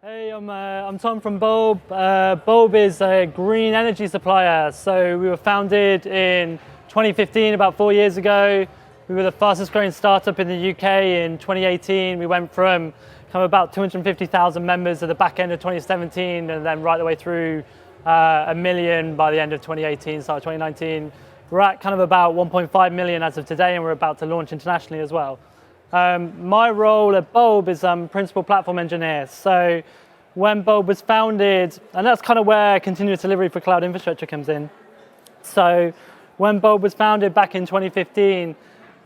Hey, I'm Tom from Bulb. Bulb is a green energy supplier. So we were founded in 2015, about 4 years ago. We were the fastest growing startup in the UK in 2018. We went from kind of about 250,000 members at the back end of 2017 and then right the way through 1 million by the end of 2018, start of 2019. We're at kind of about 1.5 million as of today, and we're about to launch internationally as well. My role at Bulb is principal platform engineer. So when Bulb was founded, and that's kind of where continuous delivery for cloud infrastructure comes in. So when Bulb was founded back in 2015,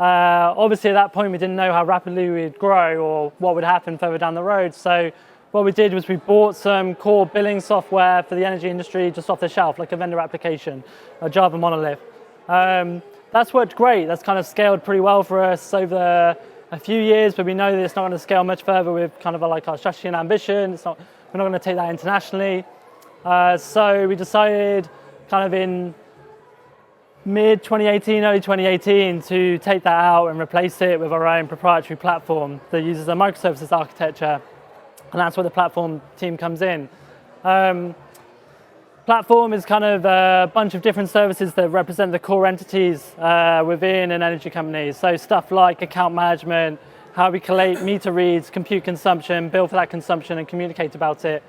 obviously at that point we didn't know how rapidly we'd grow or what would happen further down the road. So what we did was we bought some core billing software for the energy industry just off the shelf, like a vendor application, a Java monolith. That's worked great. That's kind of scaled pretty well for us over a few years, but we know that it's not going to scale much further with kind of like our strategy and ambition. We're not going to take that internationally. So we decided kind of in mid 2018, early 2018 to take that out and replace it with our own proprietary platform that uses a microservices architecture. And that's where the platform team comes in. Platform is kind of a bunch of different services that represent the core entities within an energy company. So stuff like account management, how we collate meter reads, compute consumption, bill for that consumption, and communicate about it.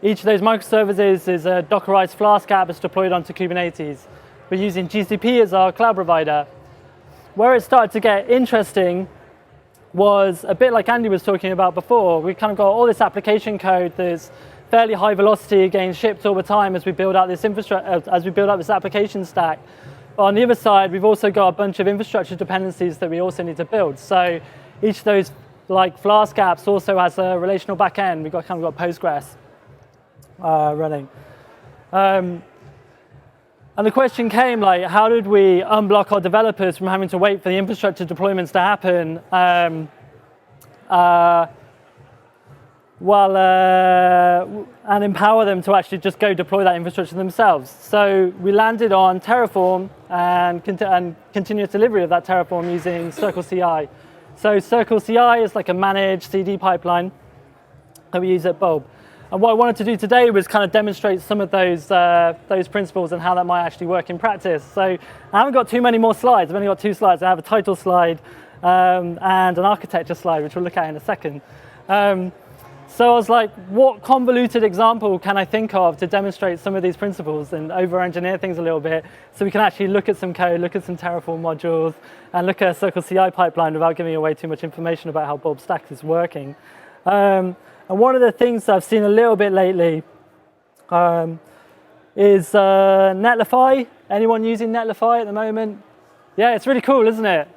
Each of those microservices is a Dockerized Flask app that's deployed onto Kubernetes. We're using GCP as our cloud provider. Where it started to get interesting was a bit like Andy was talking about before. We kind of got all this application code that's fairly high velocity, getting shipped all the time as we build out this infrastructure, as we build up this application stack. But on the other side, we've also got a bunch of infrastructure dependencies that we also need to build. So each of those like Flask apps also has a relational backend. We've got Postgres running. And the question came like, how did we unblock our developers from having to wait for the infrastructure deployments to happen and empower them to actually just go deploy that infrastructure themselves? So we landed on Terraform and continuous delivery of that Terraform using CircleCI. So CircleCI is like a managed CD pipeline that we use at Bulb. And what I wanted to do today was kind of demonstrate some of those principles and how that might actually work in practice. So I haven't got too many more slides. I've only got 2 slides. I have a title slide and an architecture slide, which we'll look at in a second. So I was like, what convoluted example can I think of to demonstrate some of these principles and over-engineer things a little bit so we can actually look at some code, look at some Terraform modules, and look at a CircleCI pipeline without giving away too much information about how Bulb Stack is working. And one of the things that I've seen a little bit lately is Netlify. Anyone using Netlify at the moment? Yeah, it's really cool, isn't it?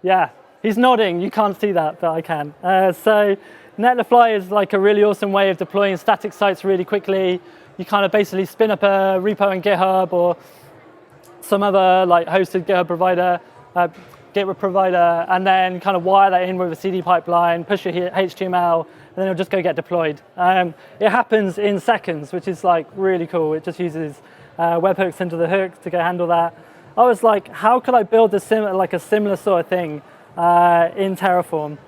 Yeah, he's nodding. You can't see that, but I can. So Netlify is like a really awesome way of deploying static sites really quickly. You kind of basically spin up a repo in GitHub or some other like hosted GitHub provider, Git provider, and then kind of wire that in with a CD pipeline, push your HTML, and then it'll just go get deployed. It happens in seconds, which is like really cool. It just uses webhooks into the hook to go handle that. I was like, how could I build a similar sort of thing in Terraform?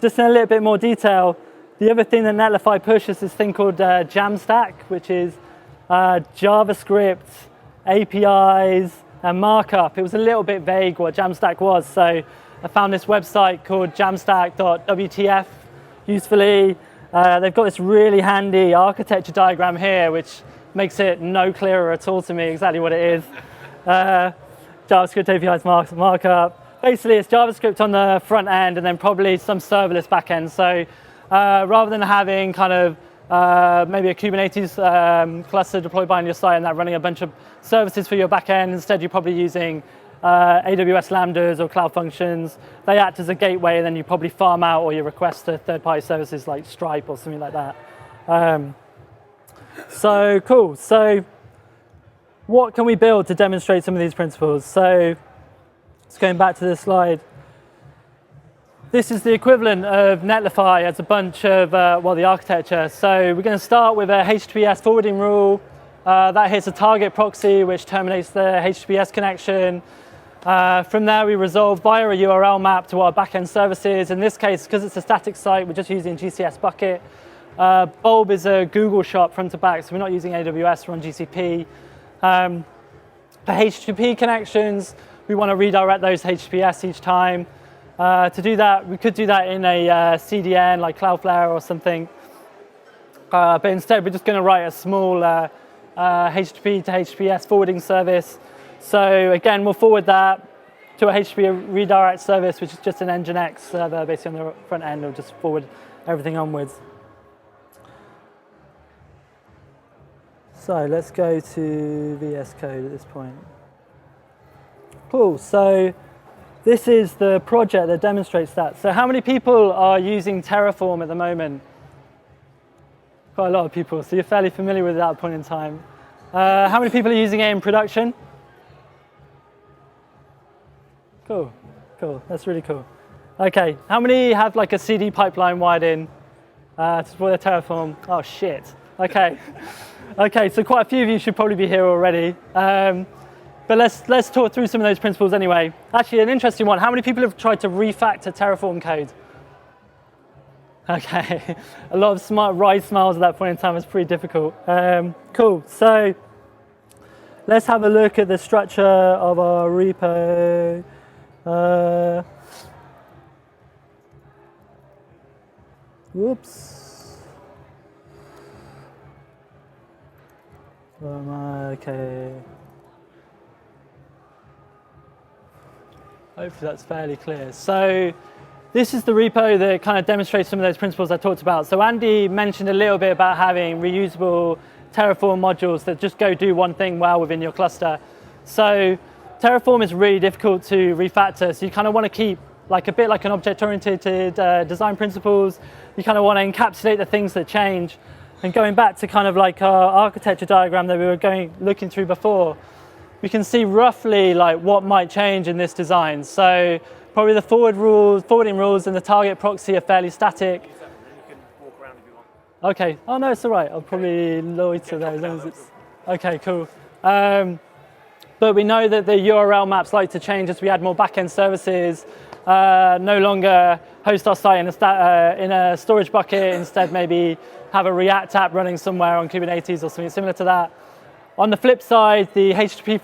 Just in a little bit more detail, the other thing that Netlify pushes is this thing called Jamstack, which is JavaScript, APIs, and markup. It was a little bit vague what Jamstack was, so I found this website called jamstack.wtf usefully. They've got this really handy architecture diagram here, which makes it no clearer at all to me exactly what it is. JavaScript APIs markup. Basically, it's JavaScript on the front end and then probably some serverless backend. So rather than having kind of maybe a Kubernetes cluster deployed behind your site and that running a bunch of services for your backend, instead you're probably using AWS Lambdas or Cloud Functions. They act as a gateway, and then you probably farm out or you request to third-party services like Stripe or something like that. So cool. So what can we build to demonstrate some of these principles? So just going back to this slide, this is the equivalent of Netlify as a bunch of, the architecture. So we're going to start with a HTTPS forwarding rule. That hits a target proxy, which terminates the HTTPS connection. From there, we resolve via a URL map to our backend services. In this case, because it's a static site, we're just using GCS bucket. Bulb is a Google shop front to back, so we're not using AWS, we're on GCP. For HTTP connections, we want to redirect those to HTTPS each time. To do that, we could do that in a CDN like Cloudflare or something. But instead, we're just going to write a small HTTP to HTTPS forwarding service. So again, we'll forward that to a HTTP redirect service, which is just an Nginx server basically on the front end. It'll just forward everything onwards. So let's go to VS Code at this point. Cool, so this is the project that demonstrates that. So how many people are using Terraform at the moment? Quite a lot of people, so you're fairly familiar with it at that point in time. How many people are using it in production? Cool, cool, that's really cool. Okay, how many have like a CD pipeline wired in to deploy the Terraform? Oh shit, okay. Okay, so quite a few of you should probably be here already. But let's talk through some of those principles anyway. Actually, an interesting one. How many people have tried to refactor Terraform code? Okay, a lot of wry smiles at that point in time. It's pretty difficult. Cool, so let's have a look at the structure of our repo. Whoops. Okay. Hopefully that's fairly clear. So this is the repo that kind of demonstrates some of those principles I talked about. So Andy mentioned a little bit about having reusable Terraform modules that just go do one thing well within your cluster. So Terraform is really difficult to refactor. So you kind of want to keep like a bit like an object-oriented design principles. You kind of want to encapsulate the things that change. And going back to kind of like our architecture diagram that we were looking through before, we can see roughly like what might change in this design. So probably the forwarding rules and the target proxy are fairly static. You can walk around if you want. Okay. Oh no, it's all right. I'll probably loiter there as long as it's okay. Cool. But we know that the URL maps like to change as we add more backend services. No longer host our site in a storage bucket. Instead, maybe have a React app running somewhere on Kubernetes or something similar to that. On the flip side, the HTTP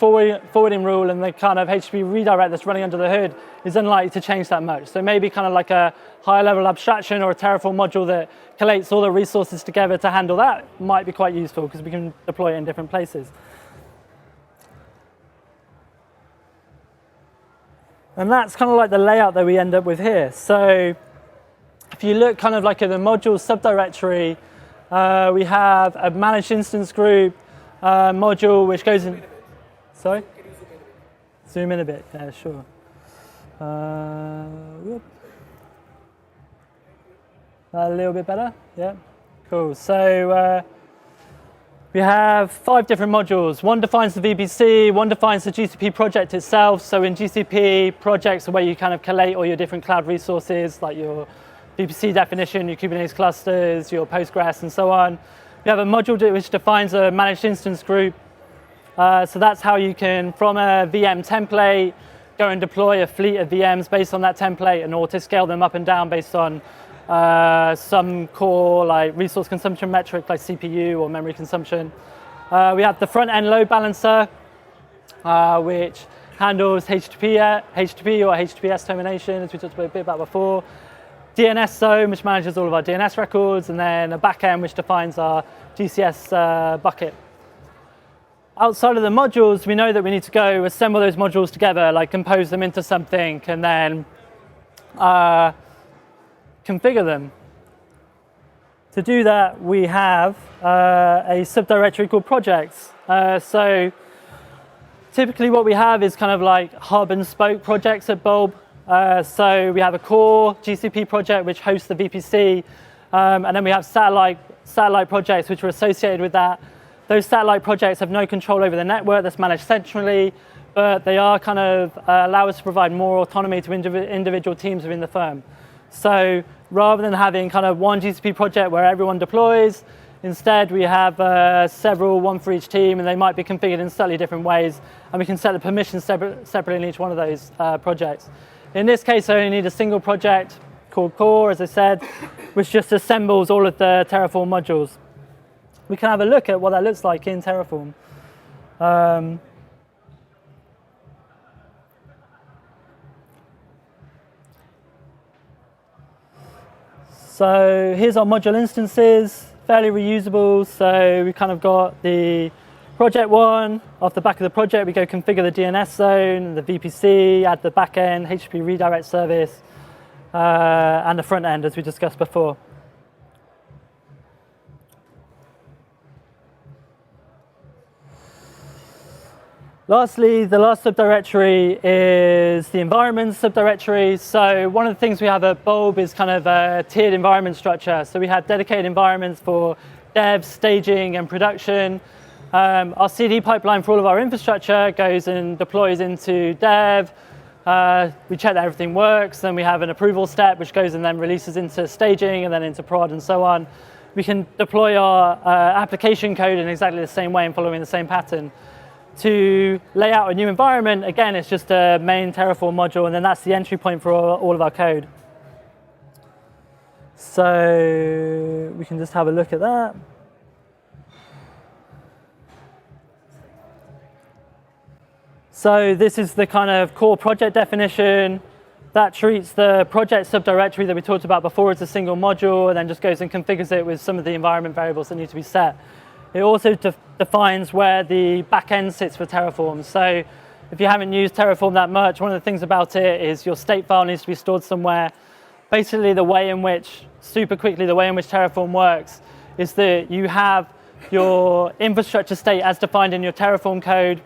forwarding rule and the kind of HTTP redirect that's running under the hood is unlikely to change that much. So maybe kind of like a higher level abstraction or a Terraform module that collates all the resources together to handle that might be quite useful because we can deploy it in different places. And that's kind of like the layout that we end up with here. So if you look kind of like at the module subdirectory, we have a managed instance group module which goes in. Sorry? Zoom in a bit, yeah, sure. A little bit better, yeah. Cool. So we have 5 different modules. One defines the VPC, one defines the GCP project itself. So in GCP, projects are where you kind of collate all your different cloud resources, like your VPC definition, your Kubernetes clusters, your Postgres, and so on. We have a module which defines a managed instance group. So that's how you can, from a VM template, go and deploy a fleet of VMs based on that template and auto-scale them up and down based on some core like resource consumption metric like CPU or memory consumption. We have the front-end load balancer, which handles HTTP or HTTPS termination, as we talked a bit about before. DNS zone, which manages all of our DNS records, and then a backend, which defines our GCS bucket. Outside of the modules, we know that we need to go assemble those modules together, like compose them into something, and then configure them. To do that, we have a subdirectory called projects. So typically what we have is kind of like hub and spoke projects at Bulb. So we have a core GCP project which hosts the VPC, and then we have satellite projects which are associated with that. Those satellite projects have no control over the network that's managed centrally, but they are kind of allow us to provide more autonomy to individual teams within the firm. So rather than having kind of one GCP project where everyone deploys, Instead, we have several, one for each team, and they might be configured in slightly different ways, and we can set the permissions separately in each one of those projects. In this case, I only need a single project called core, as I said, which just assembles all of the Terraform modules. We can have a look at what that looks like in Terraform. So here's our module instances, fairly reusable. So we kind of got the project one. Off the back of the project, we go configure the DNS zone, the VPC, add the backend, HTTP redirect service, and the front end, as we discussed before. Lastly, the last subdirectory is the environment subdirectory. So one of the things we have at Bulb is kind of a tiered environment structure. So we have dedicated environments for dev, staging, and production. Our CD pipeline for all of our infrastructure goes and deploys into dev. We check that everything works. Then we have an approval step, which goes and then releases into staging and then into prod and so on. We can deploy our application code in exactly the same way and following the same pattern. To lay out a new environment, again, it's just a main Terraform module, and then that's the entry point for all of our code. So we can just have a look at that. So this is the kind of core project definition. That treats the project subdirectory that we talked about before as a single module, and then just goes and configures it with some of the environment variables that need to be set. It also defines where the backend sits for Terraform. So if you haven't used Terraform that much, one of the things about it is your state file needs to be stored somewhere. Basically, the way in which Terraform works is that you have your infrastructure state as defined in your Terraform code,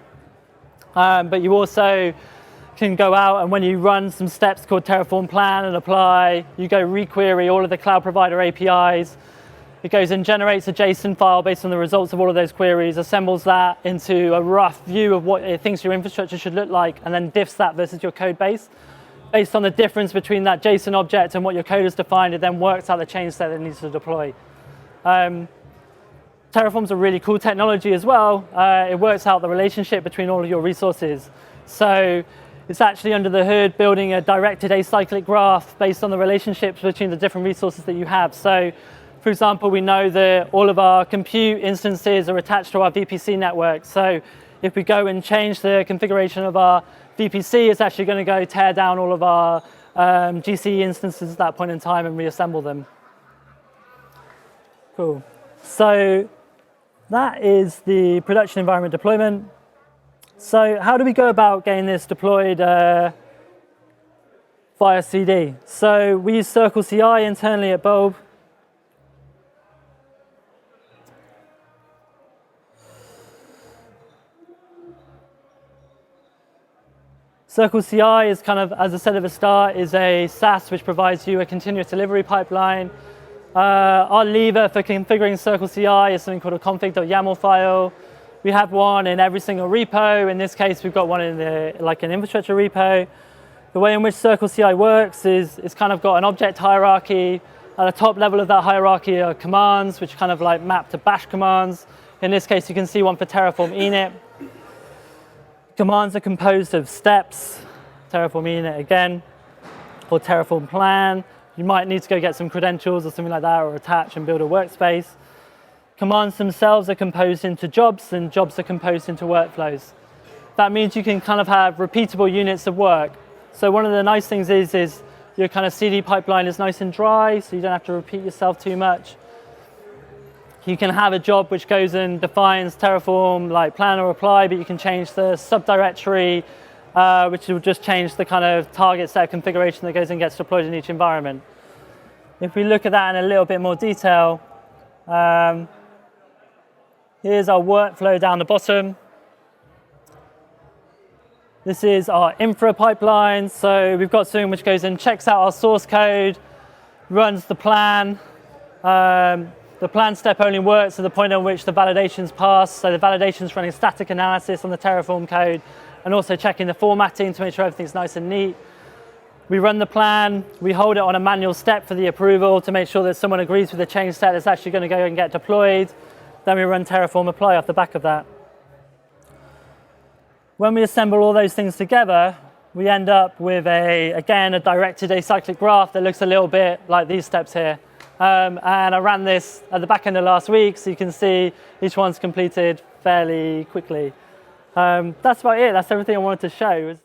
but you also can go out, and when you run some steps called Terraform plan and apply, you go requery all of the cloud provider APIs. It goes and generates a JSON file based on the results of all of those queries, assembles that into a rough view of what it thinks your infrastructure should look like, and then diffs that versus your code base. Based on the difference between that JSON object and what your code has defined, it then works out the change set that it needs to deploy. Terraform's a really cool technology as well. It works out the relationship between all of your resources. So it's actually under the hood building a directed acyclic graph based on the relationships between the different resources that you have. So for example, we know that all of our compute instances are attached to our VPC network. So if we go and change the configuration of our VPC, it's actually going to go tear down all of our GC instances at that point in time and reassemble them. Cool. So that is the production environment deployment. So how do we go about getting this deployed via CD? So we use CircleCI internally at Bulb. CircleCI is kind of, as I said at the start, is a SaaS which provides you a continuous delivery pipeline. Our lever for configuring CircleCI is something called a config.yaml file. We have one in every single repo. In this case, we've got one in an infrastructure repo. The way in which CircleCI works is it's kind of got an object hierarchy. At the top level of that hierarchy are commands, which kind of like map to bash commands. In this case, you can see one for Terraform init. Commands are composed of steps, Terraform init again, or Terraform plan. You might need to go get some credentials or something like that, or attach and build a workspace. Commands themselves are composed into jobs, and jobs are composed into workflows. That means you can kind of have repeatable units of work. So one of the nice things is your kind of CD pipeline is nice and dry, so you don't have to repeat yourself too much. You can have a job which goes and defines Terraform like plan or apply, but you can change the subdirectory, which will just change the kind of target set configuration that goes and gets deployed in each environment. If we look at that in a little bit more detail, here's our workflow down the bottom. This is our infra pipeline. So we've got something which goes and checks out our source code, runs the plan. The plan step only works to the point at which the validations pass. So the validation's running static analysis on the Terraform code and also checking the formatting to make sure everything's nice and neat. We run the plan, we hold it on a manual step for the approval to make sure that someone agrees with the change set that's actually going to go and get deployed. Then we run Terraform apply off the back of that. When we assemble all those things together, we end up with, again, a directed acyclic graph that looks a little bit like these steps here. And I ran this at the back end of last week, so you can see each one's completed fairly quickly. That's about it. That's everything I wanted to show.